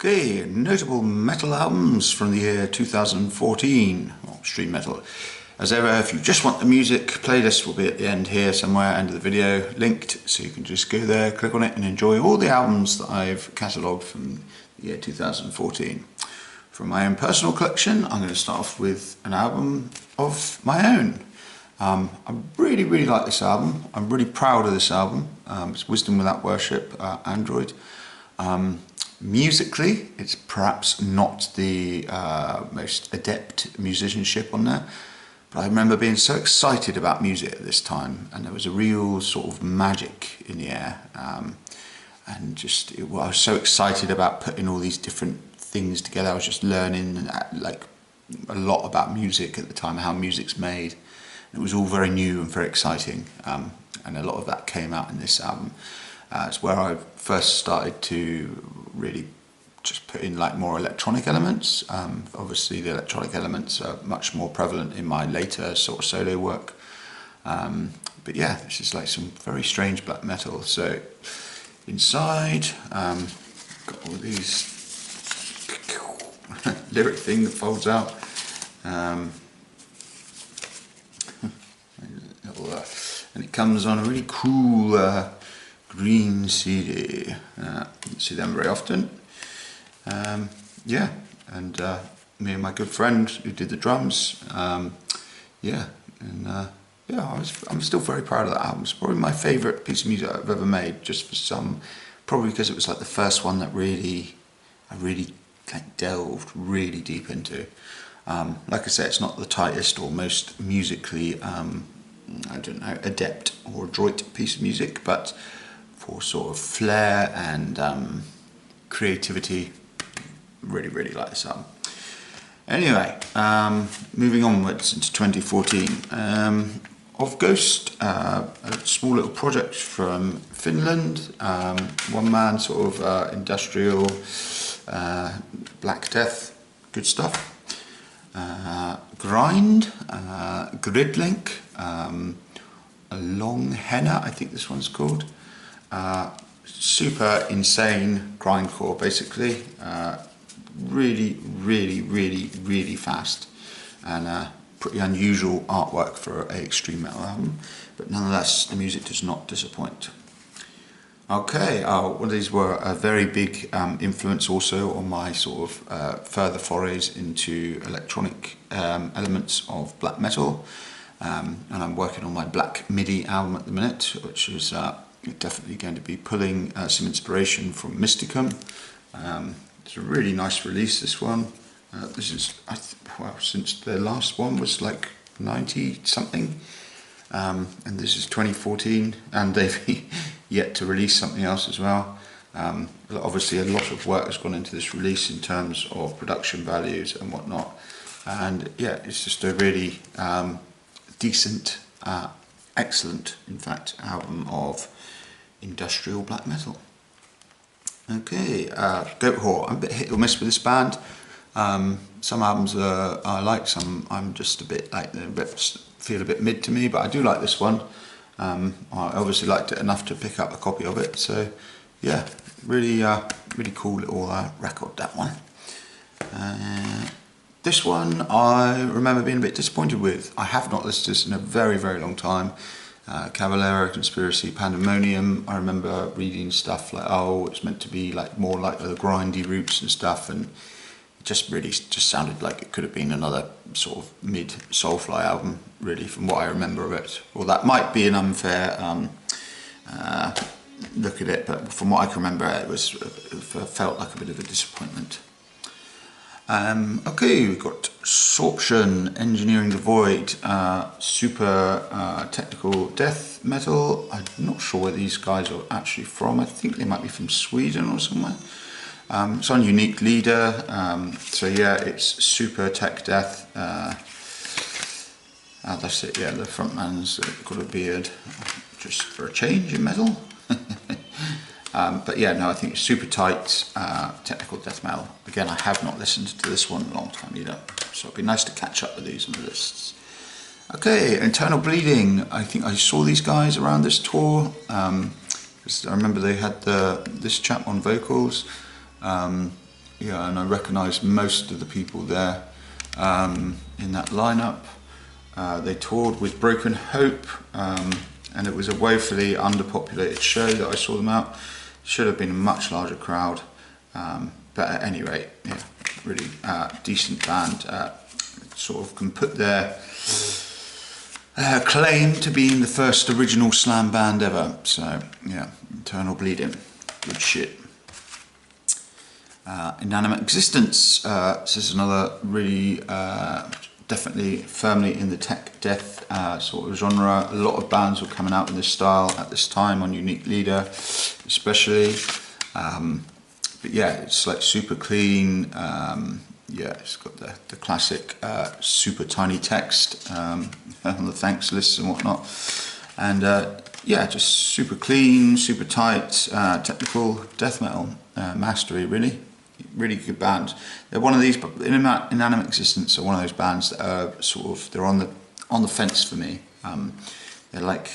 Okay, notable metal albums from the year 2014, or extreme metal. As ever, if you just want the music, playlist will be at the end here somewhere, end of the video, linked, so you can just go there, click on it and enjoy all the albums that I've catalogued from the year 2014. From my own personal collection, I'm going to start off with an album of my own. I really like this album. I'm really proud of this album. It's Wisdom Without Worship, Android. Musically, it's perhaps not the most adept musicianship on there, but I remember being so excited about music at this time, and there was a real sort of magic in the air, and just I was so excited about putting all these different things together. I was just learning like a lot about music at the time, how music's made. It was all very new and very exciting, and a lot of that came out in this album. It's where I first started to really just put in like more electronic elements. Obviously the electronic elements are much more prevalent in my later sort of solo work. But yeah, this is like some very strange black metal. So inside, got all these lyric thing that folds out. And it comes on a really cool green CD. Don't see them very often. Yeah, and me and my good friend who did the drums. Yeah, I'm still very proud of that album. It's probably my favourite piece of music I've ever made, just for some, probably because it was like the first one that I really like delved really deep into. Like I say, it's not the tightest or most musically, I don't know, adept or adroit piece of music, but for sort of flair and creativity, really like this album. Anyway, moving onwards into 2014. Of Ghost, a small little project from Finland, one man sort of industrial Black Death, good stuff. Grind, Gridlink, a Long Henna, I think this one's called. Super insane grindcore, basically. Really fast, and pretty unusual artwork for an extreme metal album, but nonetheless the music does not disappoint. Okay, well, these were a very big influence also on my sort of further forays into electronic elements of black metal, and I'm working on my Black MIDI album at the minute, which is definitely going to be pulling some inspiration from Mysticum. It's a really nice release, this one. This is, well, since the last one was like 90 something, and this is 2014, and they've yet to release something else as well. Obviously a lot of work has gone into this release in terms of production values and whatnot, and yeah, it's just a really decent, excellent in fact, album of industrial black metal. Okay, Goat Whore. I'm a bit hit or miss with this band. Some albums I like, some I'm just a bit like, feel a bit mid to me, but I do like this one. I obviously liked it enough to pick up a copy of it, so yeah, really cool little record, that one. This one I remember being a bit disappointed with. I have not listened to this in a very long time. Cavalera, Conspiracy, Pandemonium. I remember reading stuff like, oh, it's meant to be like more like the grindy roots and stuff, and it just really just sounded like it could have been another sort of mid Soulfly album, really, from what I remember of it. Well, that might be an unfair look at it, but from what I can remember, it felt like a bit of a disappointment. Okay, we've got Sorption, Engineering the Void, super technical death metal. I'm not sure where these guys are actually from. I think they might be from Sweden or somewhere. It's on Unique Leader, so yeah, it's super tech death. That's it, yeah, the frontman's got a beard, just for a change in metal. But yeah, no, I think it's super tight, technical death metal. Again, I have not listened to this one in a long time either, so it'd be nice to catch up with these on the lists. Okay, Internal Bleeding. I think I saw these guys around this tour. I remember they had this chap on vocals. yeah, and I recognise most of the people there in that lineup. They toured with Broken Hope, and it was a woefully underpopulated show that I saw them out. Should have been a much larger crowd, but at any rate, yeah, really decent band. Sort of can put their claim to being the first original slam band ever. So yeah, Eternal Bleeding, good shit. Inanimate Existence. This is another really definitely firmly in the tech death sort of genre. A lot of bands were coming out in this style at this time, on Unique Leader especially. But yeah, it's like super clean. Yeah, it's got the classic super tiny text on the thanks lists and whatnot. And yeah, just super clean, super tight, technical death metal mastery, really. Really good band. They're one of these, but Inanimate Existence are one of those bands that are sort of, they're on the fence for me. They're like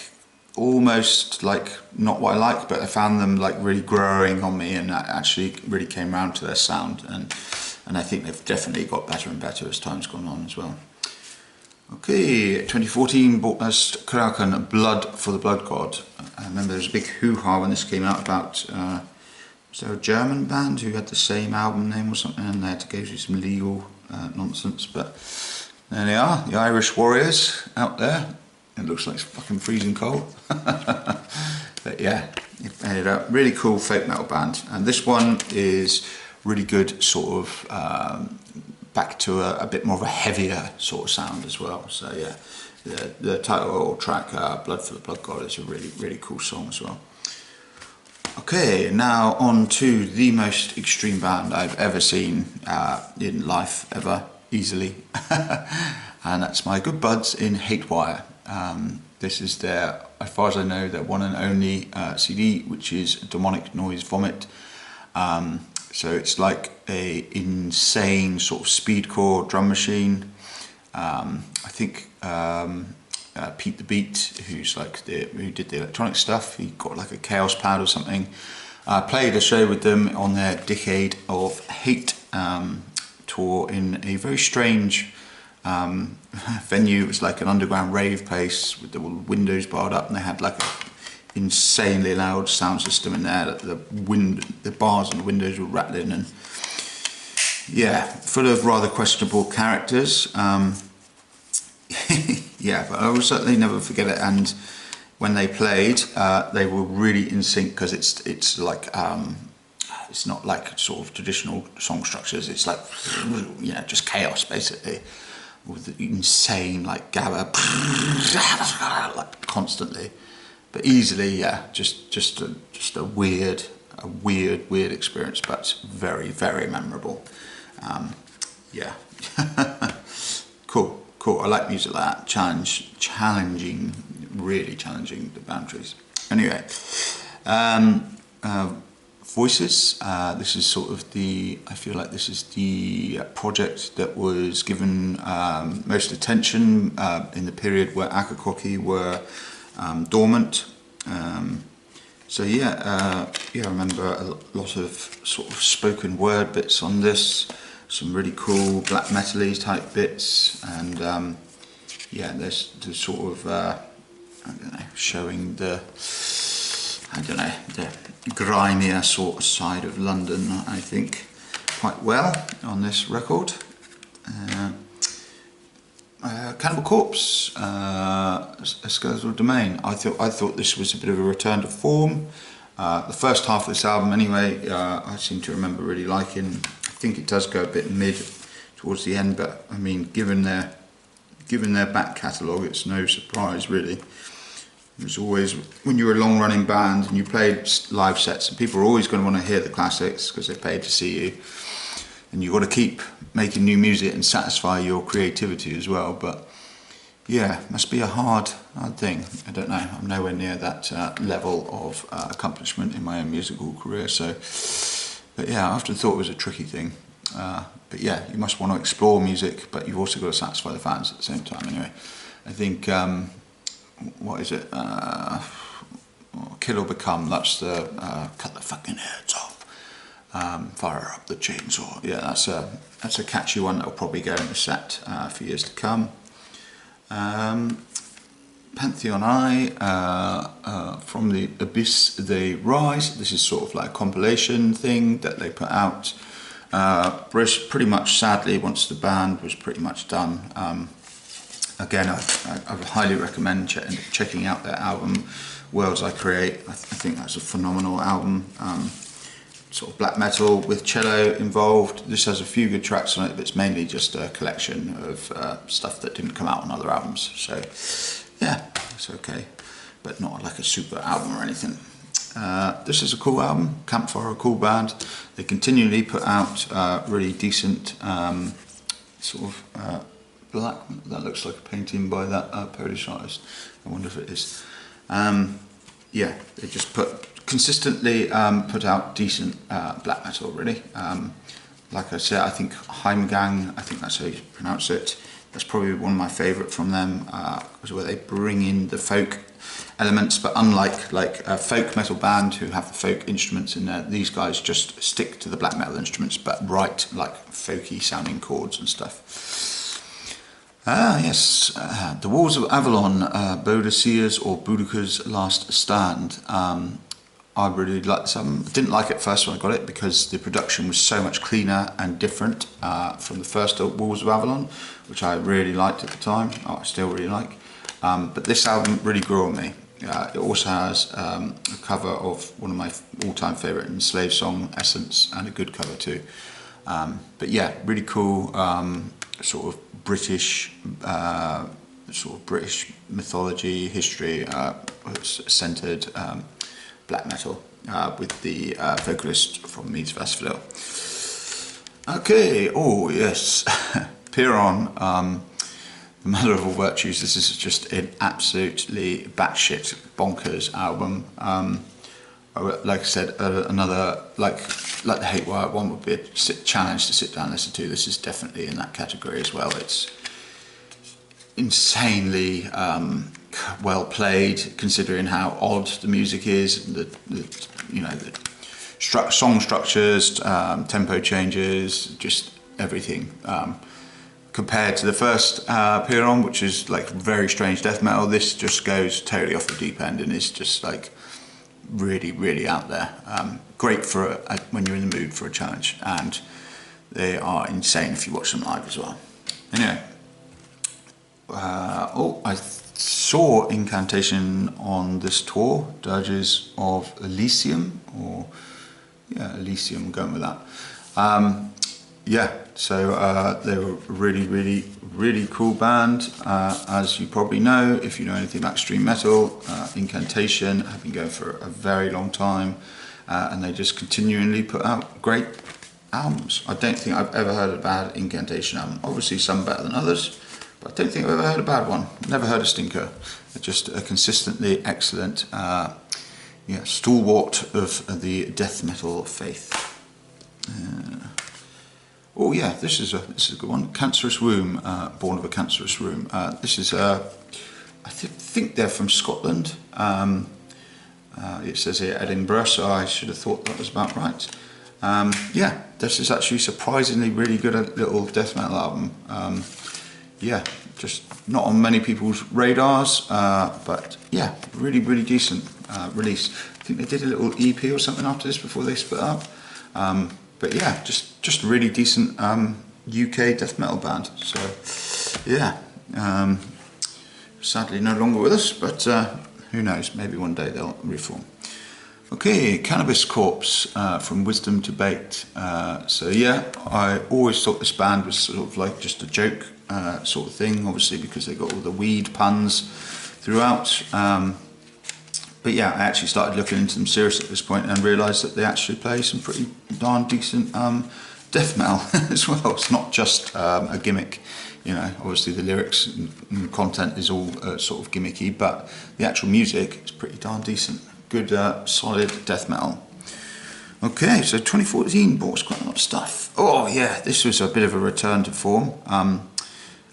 almost like not what I like, but I found them like really growing on me, and that actually really came round to their sound, and I think they've definitely got better and better as time's gone on as well. Okay, 2014 brought us Kraken, Blood for the Blood God. I remember there was a big hoo-ha when this came out about was there a German band who had the same album name or something, and they had to go through some legal nonsense, but there they are, the Irish Warriors out there. It looks like it's fucking freezing cold. But yeah, it ended up really cool folk metal band, and this one is really good, sort of back to a bit more of a heavier sort of sound as well. So yeah, the title track, Blood for the Blood God, is a really cool song as well. Okay, now on to the most extreme band I've ever seen in life, ever, easily. And that's my good buds in Hatewire. This is their, as far as I know, their one and only CD, which is Demonic Noise Vomit. So it's like a insane sort of speedcore drum machine. I think Pete the Beat, who's like who did the electronic stuff, he got like a Chaos Pad or something. Played a show with them on their Decade of Hate tour in a very strange venue. It was like an underground rave place with the windows barred up, and they had like a insanely loud sound system in there. The bars and the windows were rattling, and yeah, full of rather questionable characters. Yeah, but I will certainly never forget it. And when they played, they were really in sync, because it's like it's not like sort of traditional song structures. It's like, you know, just chaos basically, with insane like gabba like constantly, but easily, yeah, just a weird experience, but very memorable. Yeah. Cool. I like music like that. Challenging, really challenging the boundaries. Anyway, Voices. This is sort of I feel like this is the project that was given most attention in the period where Akakoki were dormant. So yeah, I remember a lot of sort of spoken word bits on this. Some really cool black metal-y type bits, and yeah, there's the sort of I don't know, showing the grimier sort of side of London, I think, quite well on this record. Cannibal Corpse, A Skeletal Domain. I thought this was a bit of a return to form. The first half of this album, anyway, I seem to remember really liking. I think it does go a bit mid towards the end, but I mean, given their back catalogue, it's no surprise really. It was always, when you're a long-running band and you played live sets, and people are always going to want to hear the classics because they paid to see you, and you've got to keep making new music and satisfy your creativity as well. But yeah, it must be a hard thing. I don't know. I'm nowhere near that level of accomplishment in my own musical career. So. But yeah, I often thought it was a tricky thing. But yeah, you must want to explore music, but you've also got to satisfy the fans at the same time. Anyway, I think, what is it? Kill or Become, that's the cut the fucking heads off. Fire up the chainsaw. Yeah, that's a catchy one that'll probably go in the set for years to come. Pantheon Eye, From the Abyss They Rise. This is sort of like a compilation thing that they put out. Pretty much, sadly, once the band was pretty much done. Again, I highly recommend checking out their album, Worlds I Create. I think that's a phenomenal album. Sort of black metal with cello involved. This has a few good tracks on it, but it's mainly just a collection of stuff that didn't come out on other albums. So yeah, it's okay, but not like a super album or anything. This is a cool album. Campfire, a cool band. They continually put out really decent sort of black. That looks like a painting by that Polish artist. I wonder if it is. Yeah, they just consistently put out decent black metal, really. Like I said, I think Heimgang, I think that's how you pronounce it. That's probably one of my favourite from them, where they bring in the folk elements, but unlike like a folk metal band who have the folk instruments in there, these guys just stick to the black metal instruments, but write like folky sounding chords and stuff. Yes, The Walls of Avalon, Boadicea's or Boudica's Last Stand. I really liked this album. I didn't like it first when I got it because the production was so much cleaner and different from the first Walls of Avalon, which I really liked at the time. I still really like. But this album really grew on me. It also has a cover of one of my all-time favourite Enslaved song, Essence, and a good cover too. But yeah, really cool, sort of British mythology, history centred black metal with the vocalist from Meads of Asphodel. Okay, oh yes, Piron, The Mother of All Virtues. This is just an absolutely batshit bonkers album. Like I said, another like the Hatewire one would be a challenge to sit down and listen to. This is definitely in that category as well. It's insanely well played, considering how odd the music is, and the song structures, tempo changes, just everything. Compared to the first Piron, which is like very strange death metal, this just goes totally off the deep end and is just like really, really out there. Great for when you're in the mood for a challenge, and they are insane if you watch them live as well. Anyway, I saw Incantation on this tour, Dirges of Elysium, or yeah, Elysium, going with that. Yeah, so they were really, really, really cool band. As you probably know, if you know anything about extreme metal, Incantation have been going for a very long time, and they just continually put out great albums. I don't think I've ever heard a bad Incantation album. Obviously some better than others, but I don't think I've ever heard a bad one. Never heard a stinker. Just a consistently excellent stalwart of the death metal faith. Oh yeah, this is a good one. Cancerous Womb, Born of a Cancerous Womb. This is I think they're from Scotland. It says here Edinburgh, so I should have thought that was about right. Yeah, this is actually surprisingly really good little death metal album. Yeah, just not on many people's radars, but yeah, really, really decent release. I think they did a little EP or something after this before they split up. But yeah, just really decent UK death metal band. So yeah, sadly no longer with us, but who knows, maybe one day they'll reform. Okay, Cannabis Corpse, From Wisdom to Baked. So yeah, I always thought this band was sort of like just a joke sort of thing, obviously because they got all the weed puns throughout. But yeah, I actually started looking into them seriously at this point and realised that they actually play some pretty darn decent death metal as well. It's not just a gimmick, you know. Obviously the lyrics and content is all sort of gimmicky, but the actual music is pretty darn decent. Good, solid death metal. Okay, so 2014 brought us quite a lot of stuff. Oh yeah, this was a bit of a return to form.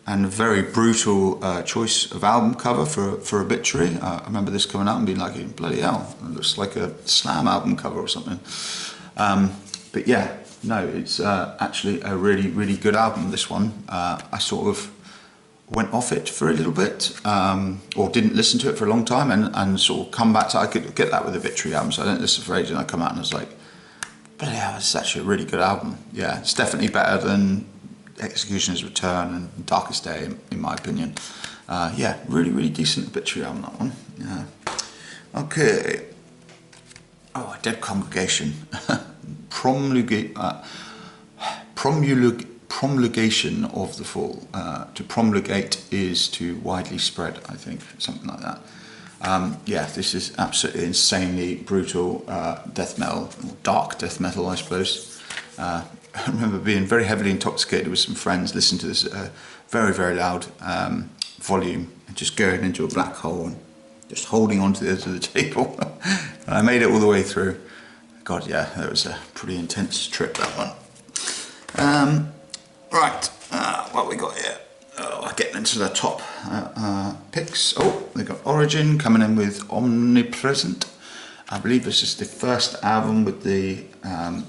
And a very brutal choice of album cover for Obituary. I remember this coming out and being like, bloody hell, it looks like a Slam album cover or something. But yeah, no, it's actually a really, really good album, this one. I sort of went off it for a little bit, or didn't listen to it for a long time, and sort of come back to, I could get that with the Victory album, so I didn't listen for ages, and I come out and I was like, but yeah, it's actually a really good album. Yeah, it's definitely better than Executioner's Return and Darkest Day, in my opinion. Yeah, really, really decent Obituary album, that one. Yeah. Okay. Oh, A Dead Congregation. Promulgation of the Fall. To promulgate is to widely spread, I think, something like that. Yeah, this is absolutely insanely brutal death metal, or dark death metal, I suppose. I remember being very heavily intoxicated with some friends, listening to this very, very loud volume, and just going into a black hole and just holding on to the edge of the table. And I made it all the way through. God, yeah, that was a pretty intense trip, that one. Right, what we got here? Oh, getting into the top picks. Oh, they got Origin coming in with Omnipresent. I believe this is the first album with the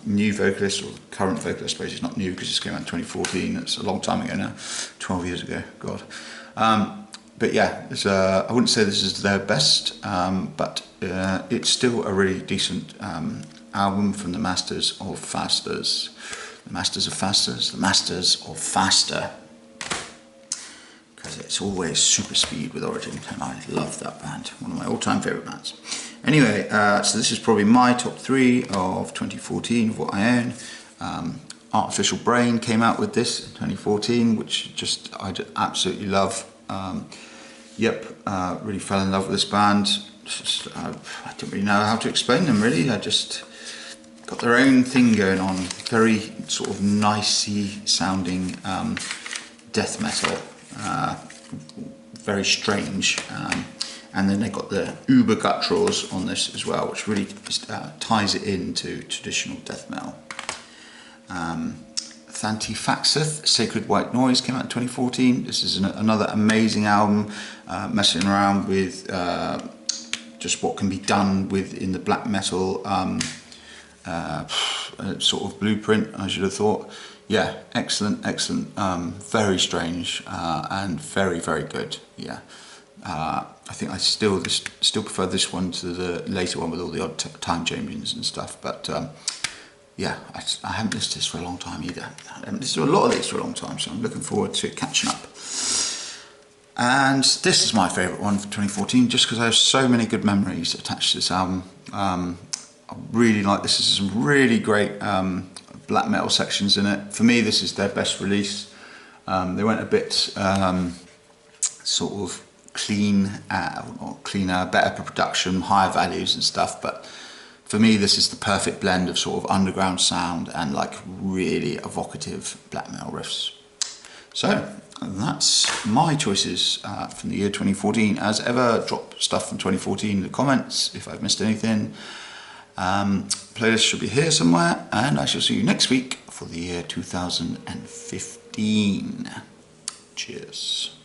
new vocalist, or current vocalist. I suppose it's not new because this came out in 2014. It's a long time ago now, 12 years ago. God. But yeah, I wouldn't say this is their best, but it's still a really decent album from the Masters of Fasters. The Masters of Fasters, the Masters of Faster. Because it's always super speed with Origin, and I love that band. One of my all-time favourite bands. Anyway, so this is probably my top 3 of 2014 of what I own. Artificial Brain came out with this in 2014, which just I absolutely love. Really fell in love with this band. I don't really know how to explain them, really. I just got their own thing going on. Very sort of nicey sounding death metal. Very strange. And then they got the uber gutturals on this as well, which really ties it into traditional death metal. Thantifaxeth, Sacred White Noise, came out in 2014. This is another amazing album, messing around with just what can be done in the black metal sort of blueprint, I should have thought. Yeah, excellent, very strange and very, very good. Yeah, I think I still prefer this one to the later one with all the odd time changes and stuff. But yeah, I haven't listened to this for a long time either. I haven't listened to a lot of these for a long time, so I'm looking forward to catching up. And this is my favourite one for 2014, just because I have so many good memories attached to this album. I really like this. There's some really great black metal sections in it. For me, this is their best release. They went a bit sort of cleaner, better production, higher values and stuff, but for me this is the perfect blend of sort of underground sound and like really evocative black metal riffs. So that's my choices from the year 2014. As ever, drop stuff from 2014 in the comments if I've missed anything. Playlist should be here somewhere, and I shall see you next week for the year 2015. Cheers.